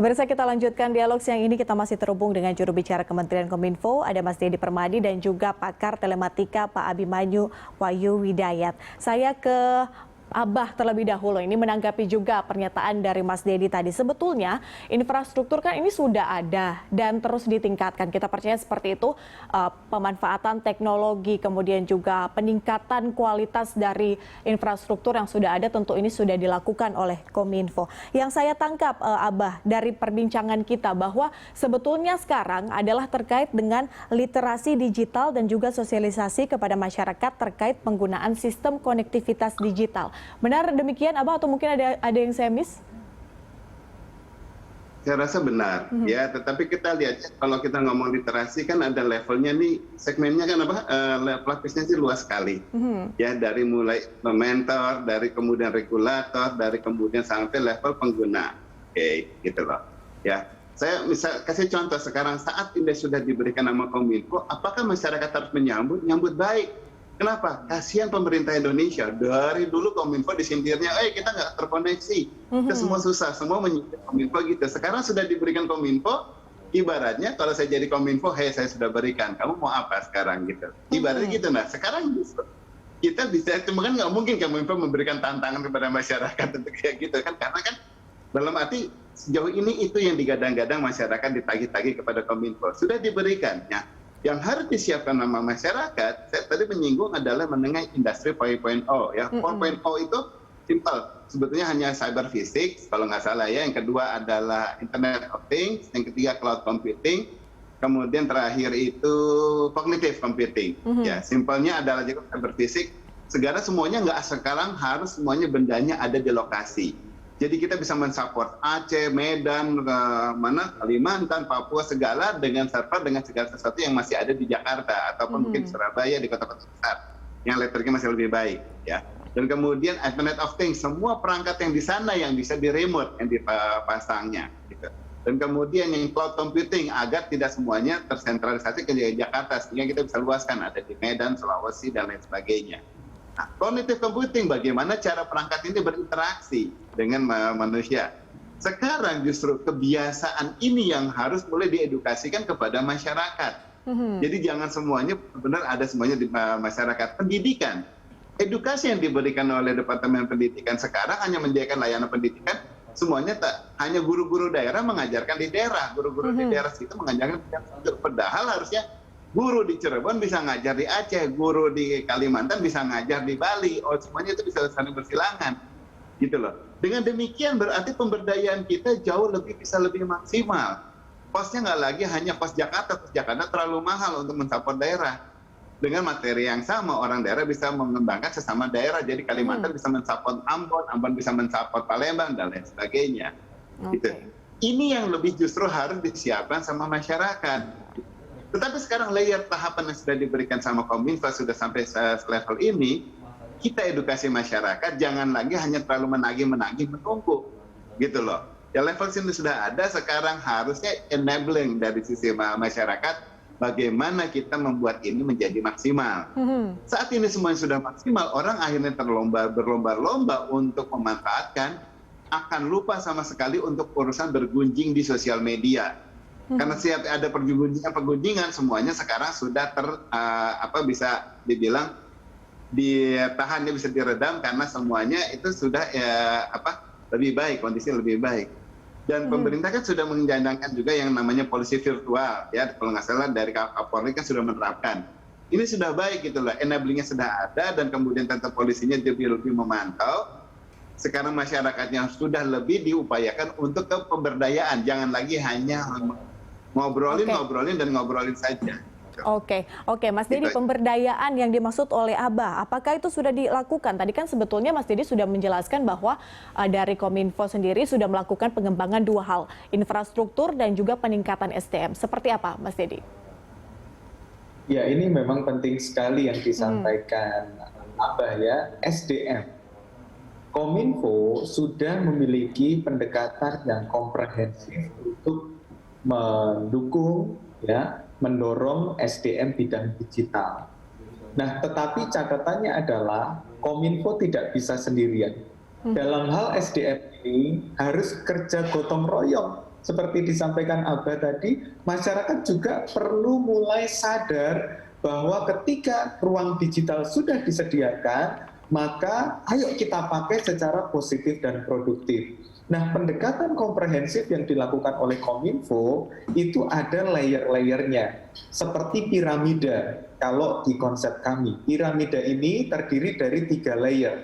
Pemirsa, kita lanjutkan dialog siang ini. Kita masih terhubung dengan juru bicara Kementerian Kominfo, ada Mas Dedi Permadi, dan juga pakar telematika Pak Abimanyu Wahyu Widayat. Saya ke Abah terlebih dahulu, ini menanggapi juga pernyataan dari Mas Dedi tadi. Sebetulnya infrastruktur kan ini sudah ada dan terus ditingkatkan. Kita percaya seperti itu, pemanfaatan teknologi, kemudian juga peningkatan kualitas dari infrastruktur yang sudah ada tentu ini sudah dilakukan oleh Kominfo. Yang saya tangkap, Abah, dari perbincangan kita bahwa sebetulnya sekarang adalah terkait dengan literasi digital dan juga sosialisasi kepada masyarakat terkait penggunaan sistem konektivitas digital. Benar demikian, Abah, atau mungkin ada yang saya miss? Saya rasa benar, ya. Tetapi kita lihat kalau kita ngomong literasi kan ada levelnya nih, segmennya kan apa? Lapisnya sih luas sekali, ya, dari mulai mentor, dari kemudian regulator, dari kemudian sampai level pengguna, gitu loh, ya. Saya misal kasih contoh sekarang saat ini sudah diberikan nama Kominfo, apakah masyarakat harus menyambut baik? Kenapa? Kasihan pemerintah Indonesia. Dari dulu Kominfo disindirnya, kita nggak terkoneksi. Kita semua susah, semua menyindir Kominfo gitu. Sekarang sudah diberikan Kominfo, ibaratnya kalau saya jadi Kominfo, saya sudah berikan. Kamu mau apa sekarang gitu? Ibaratnya gitu. Nah, sekarang justru kita bisa, cuma kan nggak mungkin Kominfo memberikan tantangan kepada masyarakat untuk kayak gitu kan? Karena kan dalam arti sejauh ini itu yang digadang-gadang masyarakat ditagih-tagih kepada Kominfo. Sudah diberikan, ya. Yang harus disiapkan nama masyarakat, saya tadi menyinggung adalah mengenai industri 4.0, ya. 4.0 itu simple, sebetulnya hanya cyber physics, kalau nggak salah ya. Yang kedua adalah Internet of Things, yang ketiga cloud computing, kemudian terakhir itu cognitive computing. Ya, simpelnya adalah juga cyber physics, segala semuanya nggak sekarang harus semuanya bendanya ada di lokasi. Jadi kita bisa mensupport Aceh, Medan, Kalimantan, Papua, segala dengan server, dengan segala sesuatu yang masih ada di Jakarta ataupun mungkin Surabaya, di kota-kota besar yang elektriknya masih lebih baik, ya. Dan kemudian Internet of Things, semua perangkat yang di sana yang bisa di remote yang dipasangnya, gitu. Dan kemudian yang cloud computing agar tidak semuanya tersentralisasi ke Jakarta, sehingga kita bisa luaskan ada di Medan, Sulawesi dan lain sebagainya. Nah, cognitive computing, bagaimana cara perangkat ini berinteraksi dengan manusia. Sekarang justru kebiasaan ini yang harus mulai diedukasikan kepada masyarakat. Jadi jangan semuanya benar ada semuanya di masyarakat. Pendidikan, edukasi yang diberikan oleh Departemen Pendidikan sekarang hanya menyediakan layanan pendidikan, semuanya hanya guru-guru daerah mengajarkan di daerah. Guru-guru di daerah itu mengajarkan, padahal harusnya guru di Cirebon bisa ngajar di Aceh, guru di Kalimantan bisa ngajar di Bali. Semuanya itu bisa saling bersilangan, gitu loh. Dengan demikian berarti pemberdayaan kita bisa lebih maksimal. Kosnya nggak lagi hanya kos Jakarta terlalu mahal untuk mensupport daerah. Dengan materi yang sama, orang daerah bisa mengembangkan sesama daerah. Jadi Kalimantan bisa mensupport Ambon, Ambon bisa mensupport Palembang dan lain sebagainya. Gitu. Ini yang lebih justru harus disiapkan sama masyarakat. Tetapi sekarang layer tahapan yang sudah diberikan sama Kominfo sudah sampai level ini, kita edukasi masyarakat jangan lagi hanya terlalu menagih menunggu, gitu loh. Ya, level sini sudah ada, sekarang harusnya enabling dari sisi masyarakat, bagaimana kita membuat ini menjadi maksimal. Saat ini semuanya sudah maksimal, orang akhirnya berlomba-lomba untuk memanfaatkan, akan lupa sama sekali untuk urusan bergunjing di sosial media. Karena siap ada pergunjingan, semuanya sekarang sudah bisa dibilang ditahan, bisa diredam karena semuanya itu sudah lebih baik, kondisi lebih baik. Dan pemerintah kan sudah menjanjikan juga yang namanya polisi virtual, ya, kalau nggak salah dari Kapolri kan sudah menerapkan. Ini sudah baik gitu loh, enablingnya sudah ada, dan kemudian tentang polisinya lebih memantau. Sekarang masyarakatnya sudah lebih diupayakan untuk ke pemberdayaan, jangan lagi hanya ngobrolin saja. Oke, Mas Dedi, pemberdayaan yang dimaksud oleh Abah, apakah itu sudah dilakukan? Tadi kan sebetulnya Mas Dedi sudah menjelaskan bahwa dari Kominfo sendiri sudah melakukan pengembangan dua hal, infrastruktur dan juga peningkatan SDM. Seperti apa, Mas Dedi? Ya, ini memang penting sekali yang disampaikan Abah, ya, SDM. Kominfo sudah memiliki pendekatan yang komprehensif untuk mendukung, ya, mendorong SDM bidang digital. Nah, tetapi catatannya adalah Kominfo tidak bisa sendirian. Dalam hal SDM ini harus kerja gotong royong seperti disampaikan Abah tadi, masyarakat juga perlu mulai sadar bahwa ketika ruang digital sudah disediakan, maka ayo kita pakai secara positif dan produktif. Nah, pendekatan komprehensif yang dilakukan oleh Kominfo itu ada layer-layernya, seperti piramida. Kalau di konsep kami, piramida ini terdiri dari 3 layer.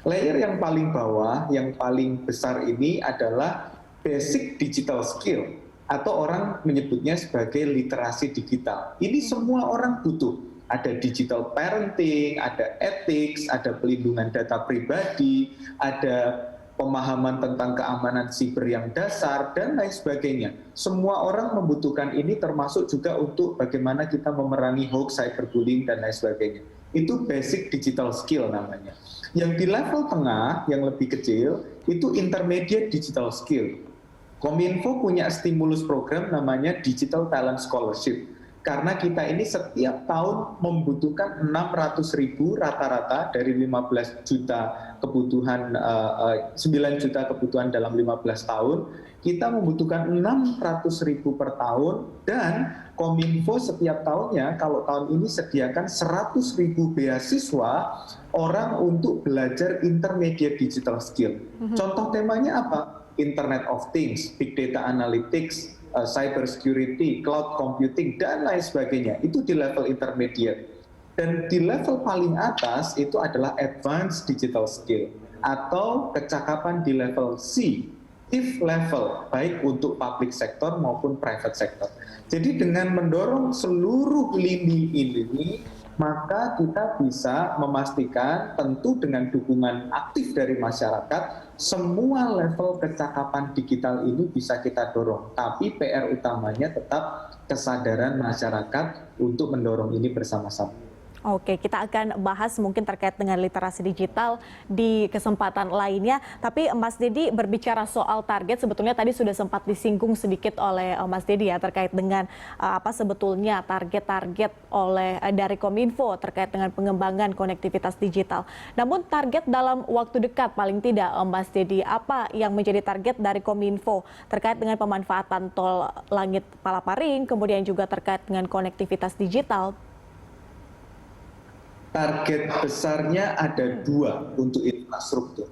Layer yang paling bawah, yang paling besar ini adalah basic digital skill, atau orang menyebutnya sebagai literasi digital. Ini semua orang butuh. Ada digital parenting, ada ethics, ada pelindungan data pribadi, ada pemahaman tentang keamanan siber yang dasar, dan lain sebagainya. Semua orang membutuhkan ini, termasuk juga untuk bagaimana kita memerangi hoax, cyberbullying, dan lain sebagainya. Itu basic digital skill namanya. Yang di level tengah, yang lebih kecil, itu intermediate digital skill. Kominfo punya stimulus program namanya Digital Talent Scholarship. Karena kita ini setiap tahun membutuhkan 600.000 rata-rata dari 15 juta kebutuhan, 9 juta kebutuhan dalam 15 tahun, kita membutuhkan 600.000 per tahun, dan Kominfo setiap tahunnya, kalau tahun ini sediakan 100.000 beasiswa orang untuk belajar intermediate digital skill. Contoh temanya apa? Internet of Things, Big Data Analytics, cyber security, cloud computing, dan lain sebagainya. Itu di level intermediate. Dan di level paling atas itu adalah advanced digital skill, atau kecakapan di level C, if level, baik untuk public sector maupun private sector. Jadi dengan mendorong seluruh lini ini, maka kita bisa memastikan, tentu dengan dukungan aktif dari masyarakat, semua level kecakapan digital ini bisa kita dorong. Tapi PR utamanya tetap kesadaran masyarakat untuk mendorong ini bersama-sama. Oke, kita akan bahas mungkin terkait dengan literasi digital di kesempatan lainnya. Tapi Mas Dedi berbicara soal target, sebetulnya tadi sudah sempat disinggung sedikit oleh Mas Dedi ya, terkait dengan apa sebetulnya target-target dari Kominfo terkait dengan pengembangan konektivitas digital. Namun target dalam waktu dekat paling tidak, Mas Dedi, apa yang menjadi target dari Kominfo terkait dengan pemanfaatan tol Langit Palaparing, kemudian juga terkait dengan konektivitas digital? Target besarnya ada 2 untuk infrastruktur.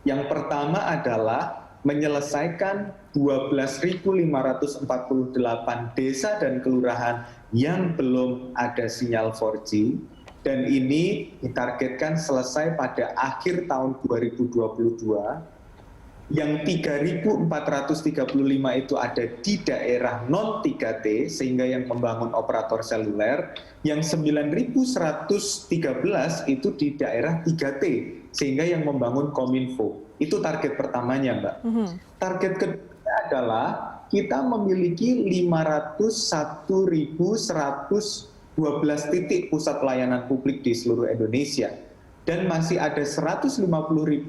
Yang pertama adalah menyelesaikan 12.548 desa dan kelurahan yang belum ada sinyal 4G, dan ini ditargetkan selesai pada akhir tahun 2022. Yang 3.435 itu ada di daerah non 3T, sehingga yang membangun operator seluler. Yang 9.113 itu di daerah 3T, sehingga yang membangun Kominfo. Itu target pertamanya, Mbak. Target kedua adalah kita memiliki 501.112 titik pusat pelayanan publik di seluruh Indonesia. Dan masih ada 150.000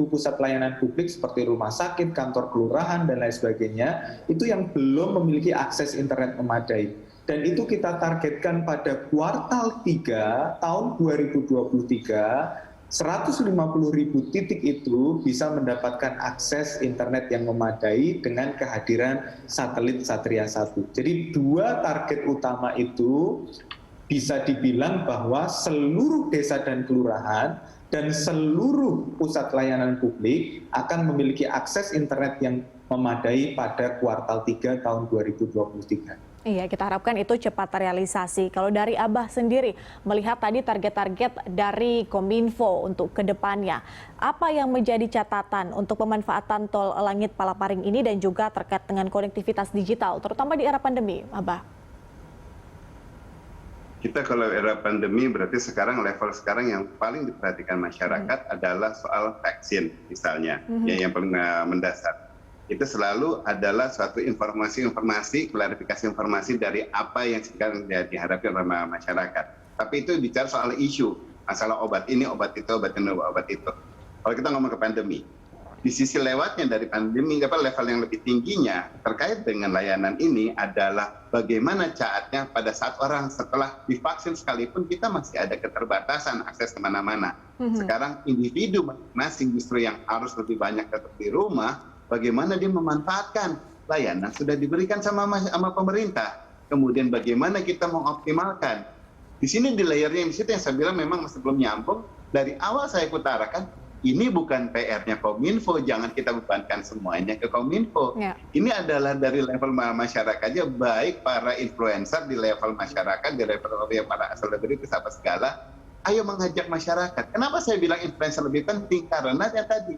pusat pelayanan publik seperti rumah sakit, kantor kelurahan, dan lain sebagainya, itu yang belum memiliki akses internet memadai. Dan itu kita targetkan pada kuartal 3 tahun 2023, 150.000 titik itu bisa mendapatkan akses internet yang memadai dengan kehadiran satelit Satria 1. Jadi 2 target utama itu bisa dibilang bahwa seluruh desa dan kelurahan dan seluruh pusat layanan publik akan memiliki akses internet yang memadai pada kuartal 3 tahun 2023. Iya, kita harapkan itu cepat terrealisasi. Kalau dari Abah sendiri, melihat tadi target-target dari Kominfo untuk ke depannya, apa yang menjadi catatan untuk pemanfaatan tol Langit Palaparing ini dan juga terkait dengan konektivitas digital, terutama di era pandemi, Abah? Kita kalau era pandemi berarti level sekarang yang paling diperhatikan masyarakat adalah soal vaksin misalnya, yang paling mendasar. Itu selalu adalah suatu informasi, klarifikasi informasi dari apa yang sekarang diharapkan oleh masyarakat. Tapi itu bicara soal isu, masalah obat ini, obat itu, obat ini, obat itu. Kalau kita ngomong ke pandemi, di sisi lewatnya dari pandemi, level yang lebih tingginya terkait dengan layanan ini adalah bagaimana saatnya pada saat orang setelah divaksin sekalipun kita masih ada keterbatasan akses kemana-mana. Sekarang individu masing-masing justru yang harus lebih banyak tetap di rumah, bagaimana dia memanfaatkan layanan sudah diberikan sama pemerintah. Kemudian bagaimana kita mengoptimalkan. Di sini di layernya, di situ yang saya bilang memang masih belum nyambung. Dari awal saya utarakan, ini bukan PR-nya Kominfo, jangan kita bebankan semuanya ke Kominfo. Ya. Ini adalah dari level masyarakatnya, baik para influencer di level masyarakat, di level para selebritis apa segala. Ayo mengajak masyarakat. Kenapa saya bilang influencer lebih penting? Karena ya tadi,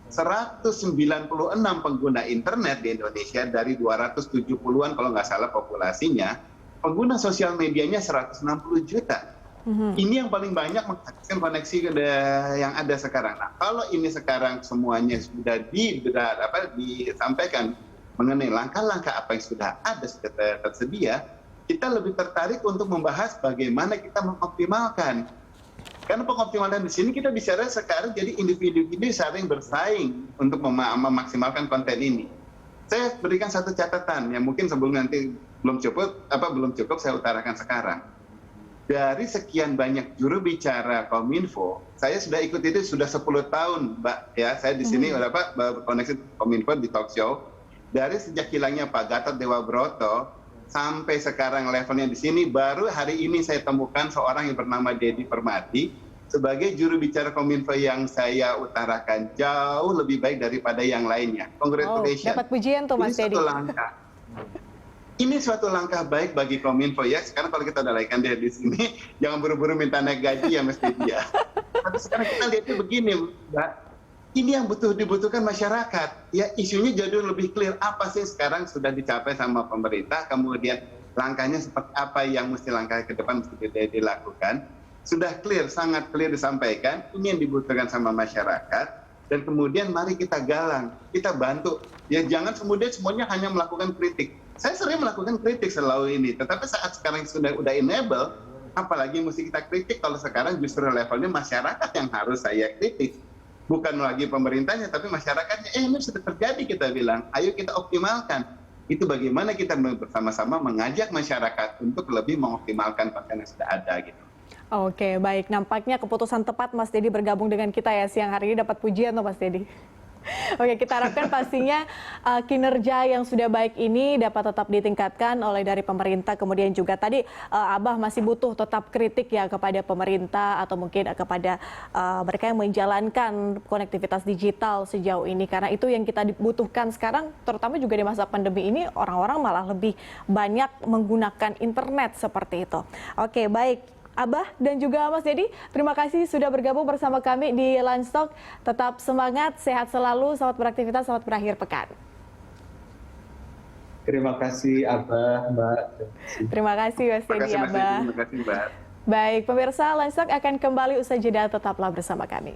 196 pengguna internet di Indonesia dari 270-an kalau nggak salah populasinya, pengguna sosial medianya 160 juta. Ini yang paling banyak mengakses koneksi yang ada sekarang. Nah, kalau ini sekarang semuanya sudah disampaikan mengenai langkah-langkah apa yang sudah ada, sudah tersedia, kita lebih tertarik untuk membahas bagaimana kita mengoptimalkan. Karena pengoptimalan di sini kita bicara sekarang jadi individu-individu saling bersaing untuk memaksimalkan konten ini. Saya berikan satu catatan yang mungkin sebelum nanti belum cukup saya utarakan sekarang. Dari sekian banyak juru bicara Kominfo, saya sudah ikut itu sudah 10 tahun, Mbak. Ya, saya di sini berkoneksi Kominfo di talk show. Dari sejak hilangnya Pak Gatot Dewa Broto sampai sekarang levelnya di sini, baru hari ini saya temukan seorang yang bernama Deddy Permadi sebagai juru bicara Kominfo yang saya utarakan jauh lebih baik daripada yang lainnya. Congratulations. Dapat pujian tuh Mas Deddy. Ini suatu langkah baik bagi Kominfo ya. Sekarang kalau kita udah naikkan dia di sini, jangan buru-buru minta naik gaji ya Mas Deddy ya. Tapi sekarang kita lihatnya begini, Mbak. Ini yang dibutuhkan masyarakat. Ya, isunya jadi lebih clear. Apa sih sekarang sudah dicapai sama pemerintah, kemudian langkahnya seperti apa yang mesti langkah ke depan mesti dilakukan. Sudah clear, sangat clear disampaikan. Ini yang dibutuhkan sama masyarakat. Dan kemudian mari kita galang, kita bantu. Ya jangan kemudian semuanya hanya melakukan kritik. Saya sering melakukan kritik selalu ini. Tetapi saat sekarang sudah enable, apalagi mesti kita kritik kalau sekarang justru levelnya masyarakat yang harus saya kritik. Bukan lagi pemerintahnya, tapi masyarakatnya. Ini sudah terjadi, kita bilang. Ayo kita optimalkan. Itu bagaimana kita bersama-sama mengajak masyarakat untuk lebih mengoptimalkan konten yang sudah ada gitu. Oke, baik. Nampaknya keputusan tepat Mas Deddy bergabung dengan kita ya siang hari ini, dapat pujian tuh Mas Deddy. Oke, kita harapkan pastinya kinerja yang sudah baik ini dapat tetap ditingkatkan oleh dari pemerintah. Kemudian juga tadi Abah masih butuh tetap kritik ya kepada pemerintah atau mungkin kepada mereka yang menjalankan konektivitas digital sejauh ini. Karena itu yang kita dibutuhkan sekarang, terutama juga di masa pandemi ini, orang-orang malah lebih banyak menggunakan internet seperti itu. Oke, baik. Abah dan juga Mas Deddy, terima kasih sudah bergabung bersama kami di Lunch Talk. Tetap semangat, sehat selalu, selamat beraktivitas, selamat berakhir pekan. Terima kasih Abah, Mbak. Terima kasih Mas Deddy, Abah. Terima kasih Mbak. Baik, pemirsa, Lunch Talk akan kembali usai jeda, tetaplah bersama kami.